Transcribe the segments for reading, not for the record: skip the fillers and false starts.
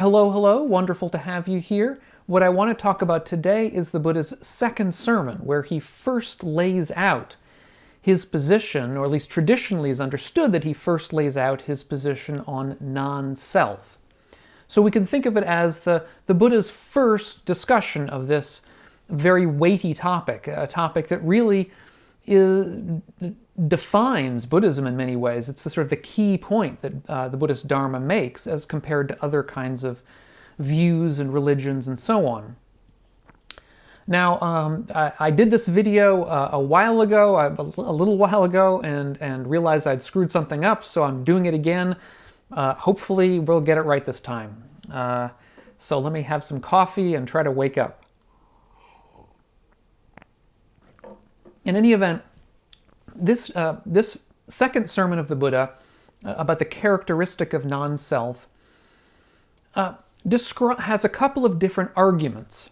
Hello, hello, wonderful to have you here. What I want to talk about today is the Buddha's second sermon, where he first lays out his position, or at least traditionally is understood that he first lays out his position on non-self. So we can think of it as the Buddha's first discussion of this very weighty topic, a topic that really defines Buddhism in many ways. It's the sort of the key point that the Buddhist Dharma makes as compared to other kinds of views and religions and so on. Now, I did this video a little while ago, and realized I'd screwed something up, so I'm doing it again. Hopefully we'll get it right this time. So let me have some coffee and try to wake up. In any event, this second sermon of the Buddha about the characteristic of non-self has a couple of different arguments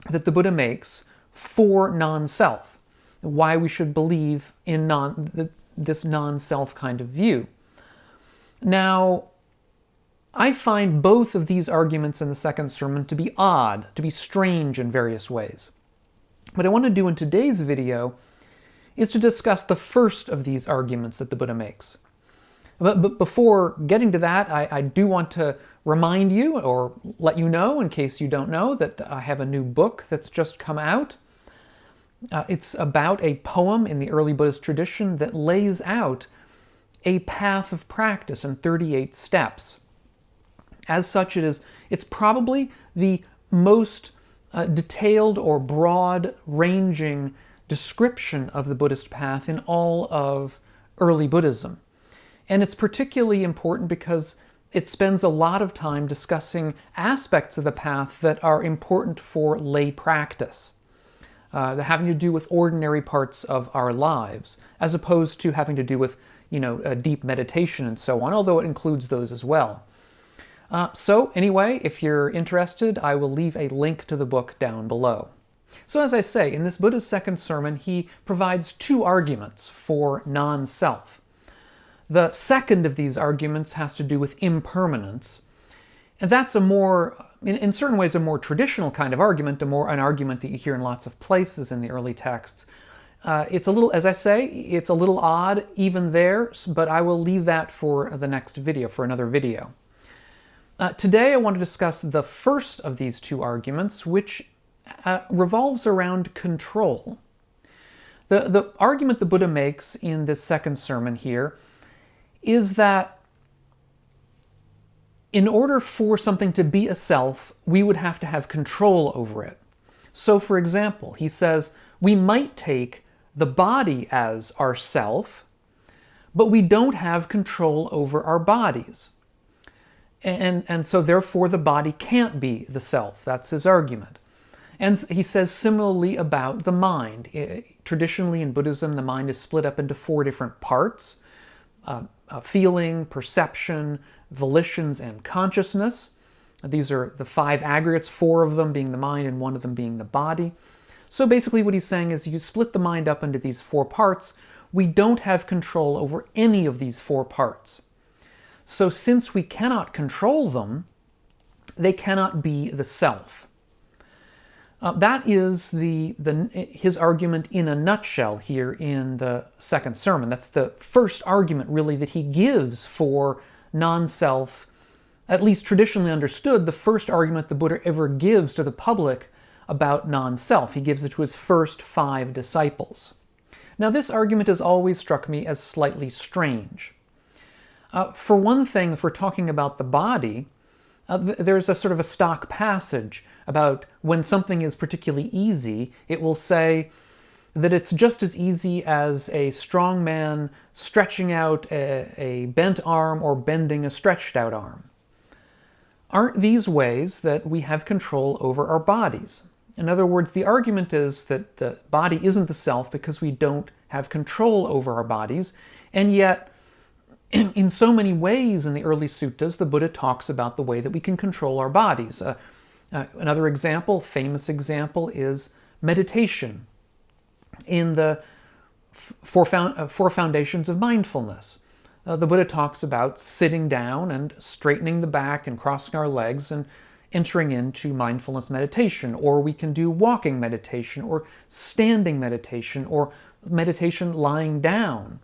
that the Buddha makes for non-self, why we should believe in this non-self kind of view. Now, I find both of these arguments in the second sermon to be odd, to be strange in various ways. What I want to do in today's video is to discuss the first of these arguments that the Buddha makes. But before getting to that, I do want to remind you, or let you know in case you don't know, that I have a new book that's just come out. It's about a poem in the early Buddhist tradition that lays out a path of practice in 38 steps. As such, it's probably the most detailed or broad-ranging description of the Buddhist path in all of early Buddhism. And it's particularly important because it spends a lot of time discussing aspects of the path that are important for lay practice, having to do with ordinary parts of our lives, as opposed to having to do with, deep meditation and so on, although it includes those as well. So anyway, if you're interested, I will leave a link to the book down below. So as I say, in this Buddha's second sermon, he provides two arguments for non-self. The second of these arguments has to do with impermanence, and that's in certain ways, a more traditional kind of argument, an argument that you hear in lots of places in the early texts. It's a little, as I say, it's a little odd even there, but I will leave that for the next video, for another video. Today I want to discuss the first of these two arguments, which revolves around control. The argument the Buddha makes in this second sermon here is that in order for something to be a self, we would have to have control over it. So, for example, he says we might take the body as our self, but we don't have control over our bodies. And so therefore the body can't be the self. That's his argument. And he says similarly about the mind. Traditionally in Buddhism, the mind is split up into 4 different parts: feeling, perception, volitions, and consciousness. These are the 5 aggregates, 4 of them being the mind and 1 of them being the body. So basically what he's saying is you split the mind up into these 4 parts. We don't have control over any of these 4 parts. So since we cannot control them, they cannot be the self. That is his argument in a nutshell here in the second sermon. That's the first argument, really, that he gives for non-self, at least traditionally understood, the first argument the Buddha ever gives to the public about non-self. He gives it to his first 5 disciples. Now, this argument has always struck me as slightly strange. For one thing, if we're talking about the body, there's a sort of a stock passage about when something is particularly easy, it will say that it's just as easy as a strong man stretching out a bent arm or bending a stretched out arm. Aren't these ways that we have control over our bodies? In other words, the argument is that the body isn't the self because we don't have control over our bodies, and yet in so many ways in the early suttas, the Buddha talks about the way that we can control our bodies. Another example, famous example, is meditation in the four foundations of mindfulness. the Buddha talks about sitting down and straightening the back and crossing our legs and entering into mindfulness meditation, or we can do walking meditation, or standing meditation, or meditation lying down.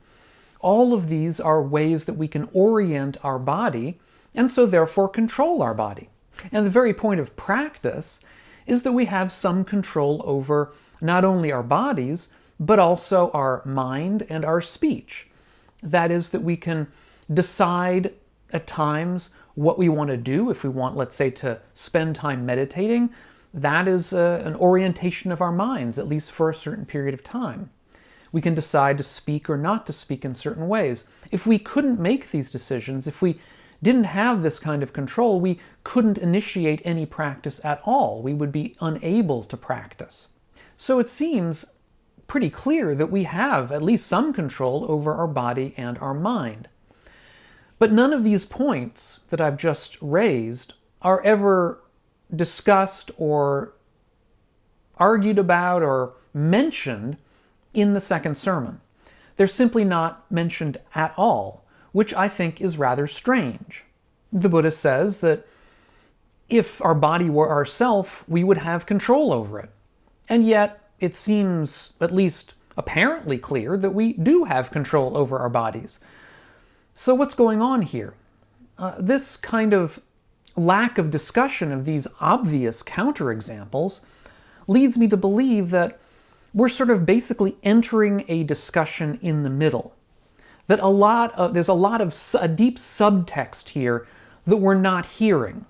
All of these are ways that we can orient our body and so therefore control our body. And the very point of practice is that we have some control over not only our bodies, but also our mind and our speech. That is, that we can decide at times what we want to do. If we want, let's say, to spend time meditating, that is an orientation of our minds, at least for a certain period of time. We can decide to speak or not to speak in certain ways. If we couldn't make these decisions, if we didn't have this kind of control, we couldn't initiate any practice at all. We would be unable to practice. So it seems pretty clear that we have at least some control over our body and our mind. But none of these points that I've just raised are ever discussed or argued about or mentioned in the second sermon. They're simply not mentioned at all, which I think is rather strange. The Buddha says that if our body were ourself, we would have control over it. And yet, it seems, at least apparently clear, that we do have control over our bodies. So what's going on here? This kind of lack of discussion of these obvious counterexamples leads me to believe that we're sort of basically entering a discussion in the middle. That there's a deep subtext here that we're not hearing.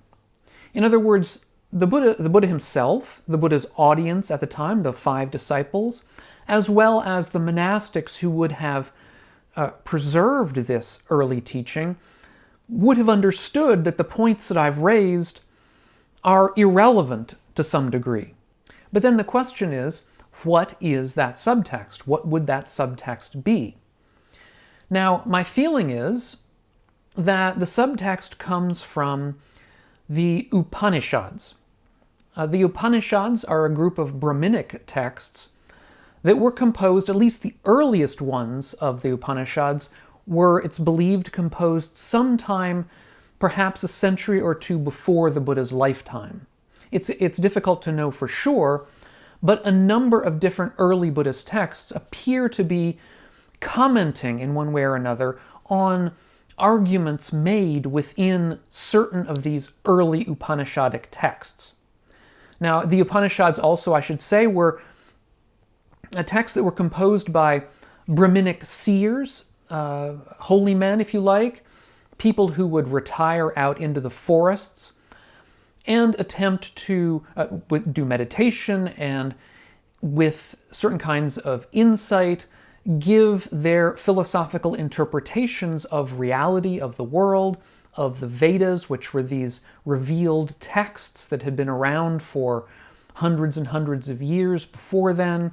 In other words, the Buddha himself, the Buddha's audience at the time, the 5 disciples, as well as the monastics who would have preserved this early teaching, would have understood that the points that I've raised are irrelevant to some degree. But then the question is, what is that subtext? What would that subtext be? Now, my feeling is that the subtext comes from the Upaniṣads. The Upaniṣads are a group of Brahminic texts that were composed, at least the earliest ones of the Upaniṣads were, it's believed, composed sometime perhaps a century or two before the Buddha's lifetime. It's difficult to know for sure, but a number of different early Buddhist texts appear to be commenting in one way or another on arguments made within certain of these early Upanishadic texts. Now, the Upanishads also, I should say, were a text that were composed by Brahminic seers, holy men, if you like, people who would retire out into the forests and attempt to do meditation and, with certain kinds of insight, give their philosophical interpretations of reality, of the world, of the Vedas, which were these revealed texts that had been around for hundreds and hundreds of years before then.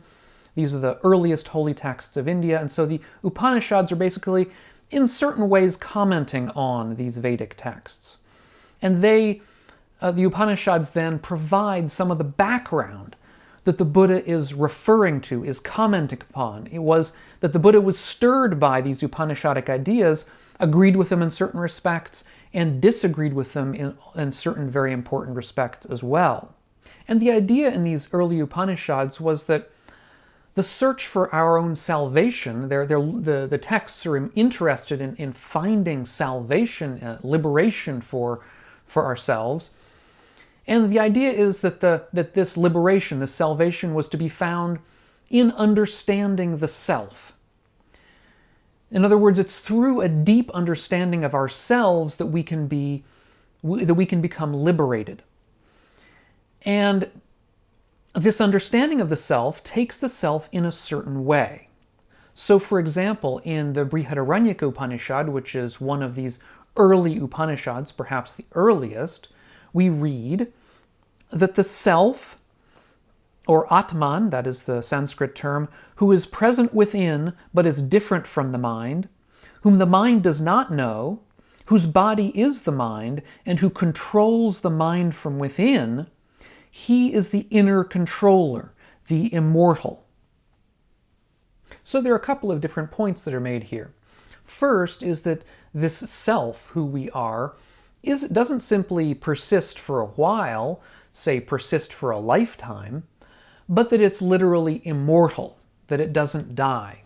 These are the earliest holy texts of India, and so the Upanishads are basically, in certain ways, commenting on these Vedic texts. And the Upanishads then provide some of the background that the Buddha is referring to, is commenting upon. It was that the Buddha was stirred by these Upanishadic ideas, agreed with them in certain respects, and disagreed with them in certain very important respects as well. And the idea in these early Upanishads was that the search for our own salvation, the texts are interested in finding salvation, liberation for ourselves. And the idea is that this liberation, this salvation, was to be found in understanding the self. In other words, it's through a deep understanding of ourselves that we can become liberated. And this understanding of the self takes the self in a certain way. So, for example, in the Brihadaranyaka Upanishad, which is one of these early Upanishads, perhaps the earliest, we read that the self, or Atman, that is the Sanskrit term, who is present within but is different from the mind, whom the mind does not know, whose body is the mind, and who controls the mind from within, he is the inner controller, the immortal. So there are a couple of different points that are made here. First is that this self, who we are, doesn't simply persist for a while, say persist for a lifetime, but that it's literally immortal, that it doesn't die,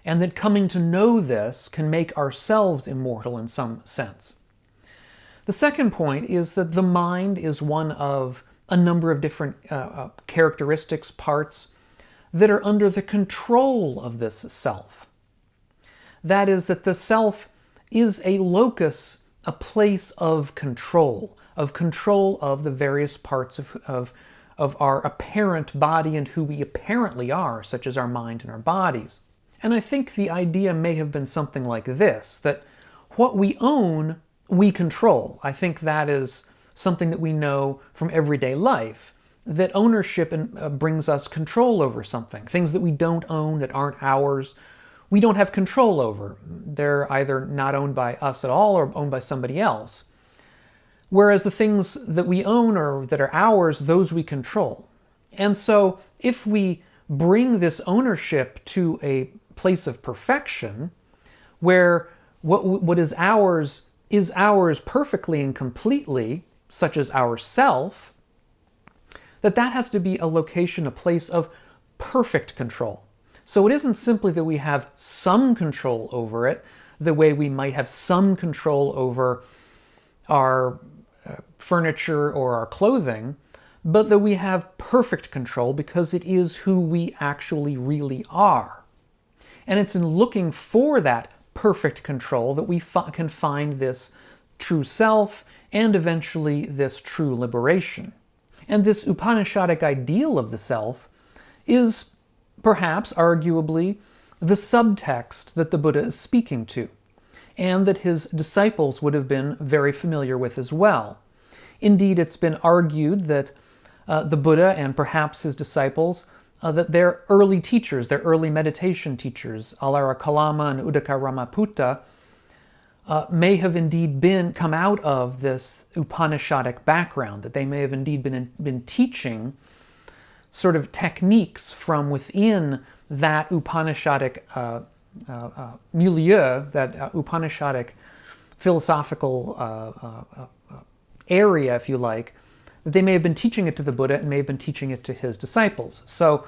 and that coming to know this can make ourselves immortal in some sense. The second point is that the mind is one of a number of different characteristics, parts, that are under the control of this self. That is, that the self is a locus, a place of control of the various parts of our apparent body and who we apparently are, such as our mind and our bodies. And I think the idea may have been something like this, that what we own, we control. I think that is something that we know from everyday life, that ownership brings us control over something. Things that we don't own, that aren't ours, we don't have control over. They're either not owned by us at all or owned by somebody else. Whereas the things that we own or that are ours, those we control. And so if we bring this ownership to a place of perfection, where what is ours perfectly and completely, such as ourself, that has to be a location, a place of perfect control. So it isn't simply that we have some control over it, the way we might have some control over our furniture or our clothing, but that we have perfect control because it is who we actually really are. And it's in looking for that perfect control that we can find this true self and eventually this true liberation. And this Upanishadic ideal of the self is perhaps, arguably, the subtext that the Buddha is speaking to, and that his disciples would have been very familiar with as well. Indeed, it's been argued that the Buddha and perhaps his disciples, that their early teachers, their early meditation teachers, Alara Kalama and Uddaka Ramaputta, may have indeed come out of this Upanishadic background, that they may have indeed been teaching sort of techniques from within that Upanishadic milieu, that Upanishadic philosophical area, if you like, that they may have been teaching it to the Buddha and may have been teaching it to his disciples. So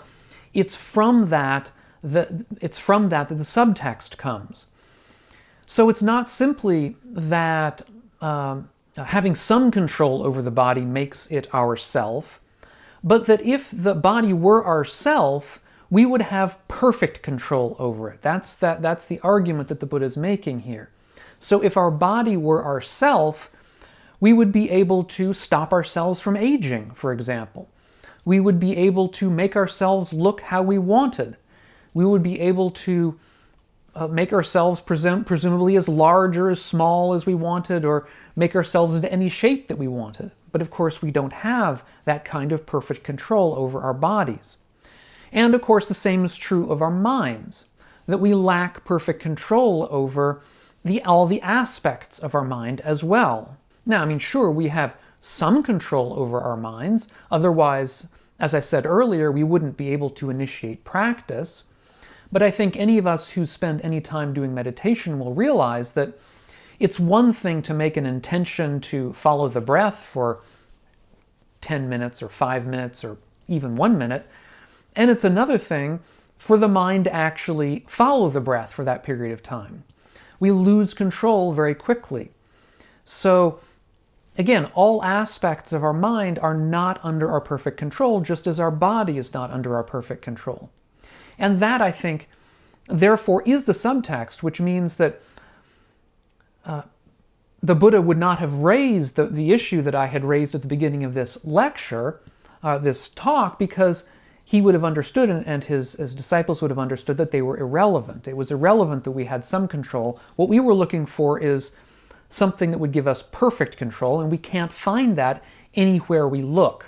it's from that that the subtext comes. So it's not simply that having some control over the body makes it ourself, but that if the body were ourself, we would have perfect control over it. That's the argument that the Buddha is making here. So if our body were ourself, we would be able to stop ourselves from aging, for example. We would be able to make ourselves look how we wanted. We would be able to make ourselves presumably as large or as small as we wanted, or make ourselves into any shape that we wanted. But of course, we don't have that kind of perfect control over our bodies. And of course, the same is true of our minds, that we lack perfect control over all the aspects of our mind as well. Now, I mean, sure, we have some control over our minds. Otherwise, as I said earlier, we wouldn't be able to initiate practice. But I think any of us who spend any time doing meditation will realize that it's one thing to make an intention to follow the breath for 10 minutes or 5 minutes or even 1 minute, and it's another thing for the mind to actually follow the breath for that period of time. We lose control very quickly. So, again, all aspects of our mind are not under our perfect control, just as our body is not under our perfect control. And that, I think, therefore is the subtext, which means that the Buddha would not have raised the issue that I had raised at the beginning of this lecture, this talk, because he would have understood and his disciples would have understood that they were irrelevant. It was irrelevant that we had some control. What we were looking for is something that would give us perfect control, and we can't find that anywhere we look.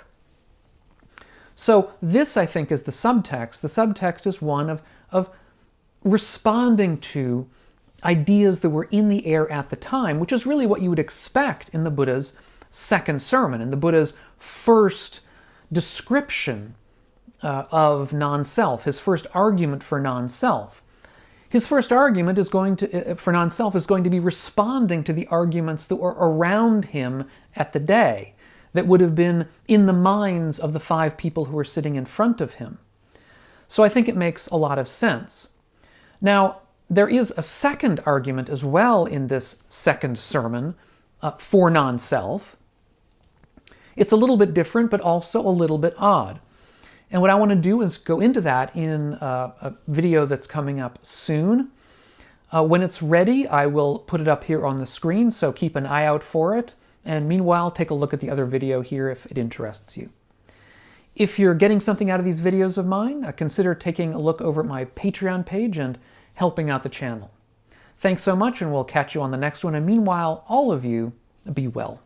So this, I think, is the subtext. The subtext is one of responding to ideas that were in the air at the time, which is really what you would expect in the Buddha's second sermon, in the Buddha's first description of non-self, his first argument for non-self. His first argument is going to, for non-self, is going to be responding to the arguments that were around him at the day, that would have been in the minds of the 5 people who were sitting in front of him. So I think it makes a lot of sense. Now, there is a second argument as well in this second sermon for non-self. It's a little bit different, but also a little bit odd. And what I want to do is go into that in a video that's coming up soon. When it's ready, I will put it up here on the screen, so keep an eye out for it. And meanwhile, take a look at the other video here if it interests you. If you're getting something out of these videos of mine, consider taking a look over at my Patreon page and helping out the channel. Thanks so much, and we'll catch you on the next one. And meanwhile, all of you, be well.